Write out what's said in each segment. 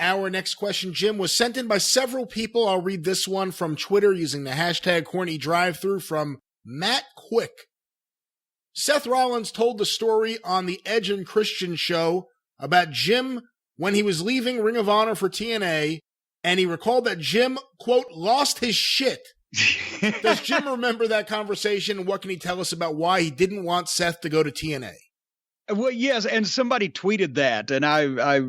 Our next question, Jim, was sent in by several people. I'll read this one from Twitter using the hashtag CornyDriveThru from Matt Quick. Seth Rollins told the story on the Edge and Christian show about Jim when he was leaving Ring of Honor for TNA, and he recalled that Jim, quote, lost his shit. Does Jim remember that conversation, and what can he tell us about why he didn't want Seth to go to TNA? Well, yes, and somebody tweeted that, and I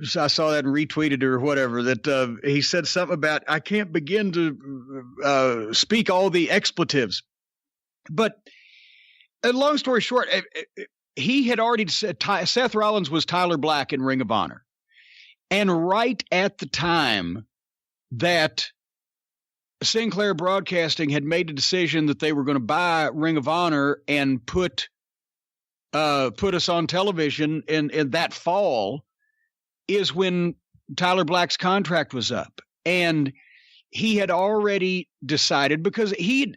saw that and retweeted it or whatever, that he said something about, I can't begin to speak all the expletives. But long story short, he had already said Seth Rollins was Tyler Black in Ring of Honor. And right at the time that Sinclair Broadcasting had made a decision that they were going to buy Ring of Honor and put us on television in that fall, is when Tyler Black's contract was up. And he had already decided, because he'd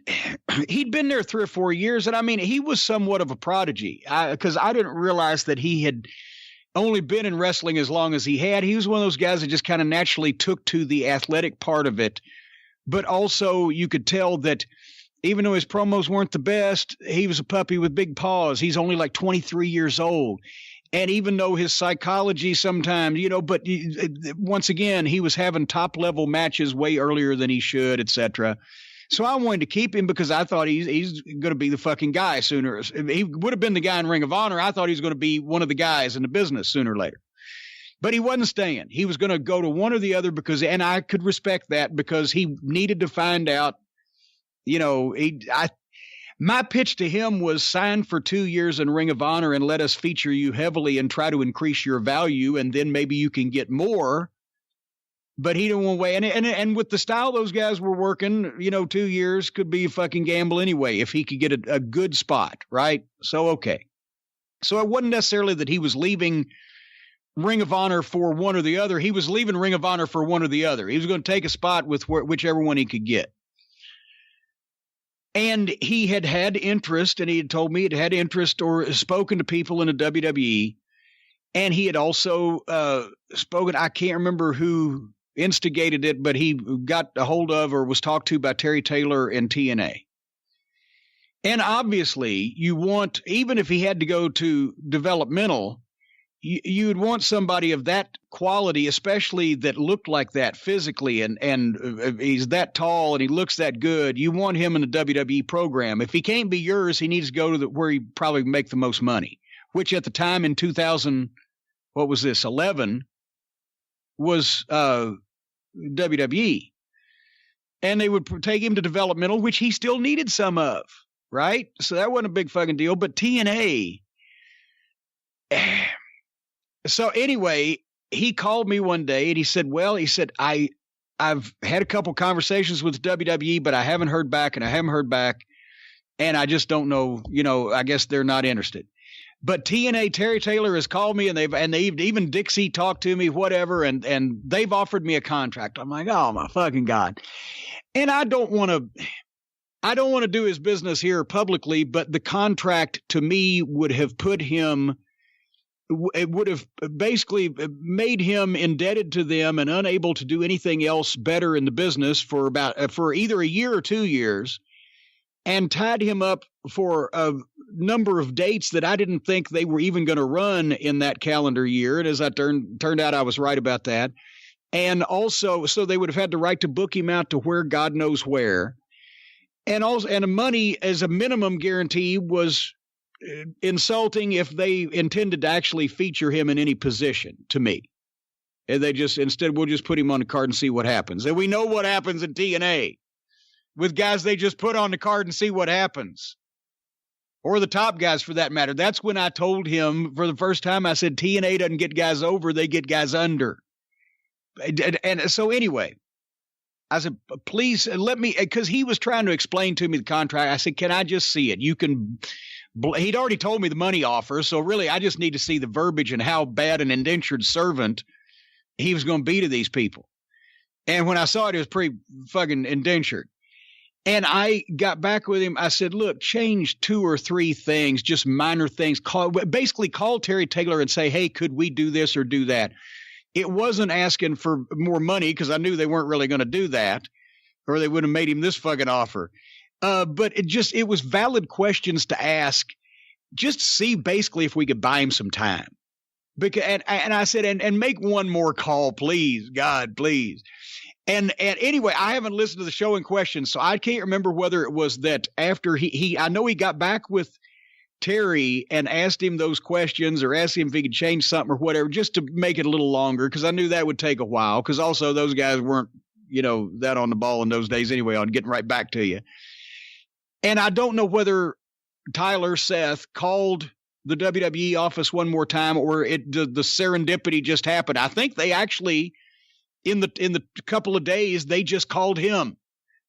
been there 3 or 4 years. And I mean, he was somewhat of a prodigy, because I didn't realize that he had only been in wrestling as long as he had. He was one of those guys that just kind of naturally took to the athletic part of it. But also you could tell that even though his promos weren't the best, he was a puppy with big paws. He's only like 23 years old. And even though his psychology sometimes, but once again, he was having top level matches way earlier than he should, etc. So I wanted to keep him because I thought he's going to be the fucking guy sooner. He would have been the guy in Ring of Honor. I thought he was going to be one of the guys in the business sooner or later. But he wasn't staying. He was going to go to one or the other and I could respect that, because he needed to find out, my pitch to him was sign for 2 years in Ring of Honor and let us feature you heavily and try to increase your value, and then maybe you can get more. But he didn't want to wait. And with the style those guys were working, 2 years could be a fucking gamble anyway if he could get a good spot, right? So, okay. So it wasn't necessarily that he was leaving Ring of Honor for one or the other. He was leaving Ring of Honor for one or the other. He was going to take a spot with whichever one he could get. And he had interest, and he had told me he'd had interest or spoken to people in the WWE. And he had also spoken, I can't remember who instigated it, but he got a hold of or was talked to by Terry Taylor in TNA. And obviously, even if he had to go to developmental, you'd want somebody of that quality, especially that looked like that physically, and he's that tall and he looks that good. You want him in the WWE program. If he can't be yours, he needs to go to where he probably make the most money, which at the time in 2000, 11, was WWE. And they would take him to developmental, which he still needed some of, right? So that wasn't a big fucking deal. But TNA... So anyway, he called me one day and he said, I've had a couple conversations with WWE, but I haven't heard back and I haven't heard back. And I just don't know, I guess they're not interested. But TNA, Terry Taylor has called me, and they've even Dixie talked to me, whatever. And they've offered me a contract. I'm like, oh my fucking God. And I don't want to do his business here publicly, but the contract to me would have put him, it would have basically made him indebted to them and unable to do anything else better in the business for either a year or 2 years, and tied him up for a number of dates that I didn't think they were even going to run in that calendar year. And as I turned out, I was right about that. And also, so they would have had the right to book him out to where God knows where. And also, and money as a minimum guarantee was insulting if they intended to actually feature him in any position to me. And instead, we'll just put him on the card and see what happens. And we know what happens in TNA with guys they just put on the card and see what happens. Or the top guys for that matter. That's when I told him for the first time, I said, TNA doesn't get guys over, they get guys under. And so anyway, I said, please let me, because he was trying to explain to me the contract. I said, can I just see it? He'd already told me the money offer, so really I just need to see the verbiage and how bad an indentured servant he was going to be to these people. And when I saw it was pretty fucking indentured. And I got back with him. I said, look, change 2 or 3 things, just minor things. Basically call Terry Taylor and say, hey, could we do this or do that? it wasn't asking for more money because I knew they weren't really going to do that, or they would have made him this fucking offer. But it was valid questions to ask, just to see basically if we could buy him some time. Because and I said, and make one more call, please, God, please. And anyway, I haven't listened to the show in question, so I can't remember whether it was that after I know he got back with Terry and asked him those questions or asked him if he could change something or whatever, just to make it a little longer, because I knew that would take a while, because also those guys weren't, that on the ball in those days anyway on getting right back to you. And I don't know whether Seth called the WWE office one more time, or the serendipity just happened. I think they actually, in the couple of days, they just called him.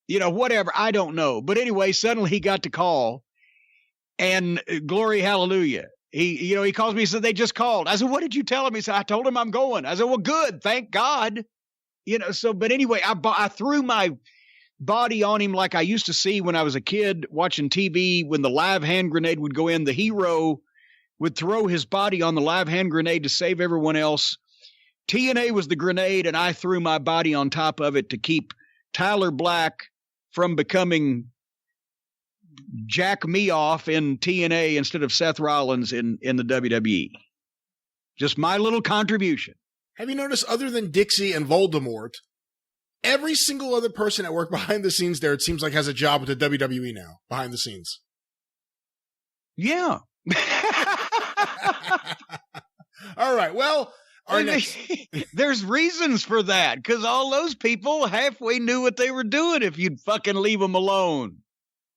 Whatever, I don't know. But anyway, suddenly he got the call, and glory, hallelujah. He calls me and said, they just called. I said, what did you tell him? He said, I told him I'm going. I said, well, good, thank God. But anyway, I threw my body on him like I used to see when I was a kid watching TV. When the live hand grenade would go in, the hero would throw his body on the live hand grenade to save everyone else. TNA was the grenade, and I threw my body on top of it to keep Tyler Black from becoming Jack me off in TNA instead of Seth Rollins in the WWE. Just my little contribution. Have you noticed, other than Dixie and Voldemort, every single other person at work behind the scenes there, it seems like, has a job with the WWE now, behind the scenes? Yeah. All right. Well, there's reasons for that, because all those people halfway knew what they were doing if you'd fucking leave them alone.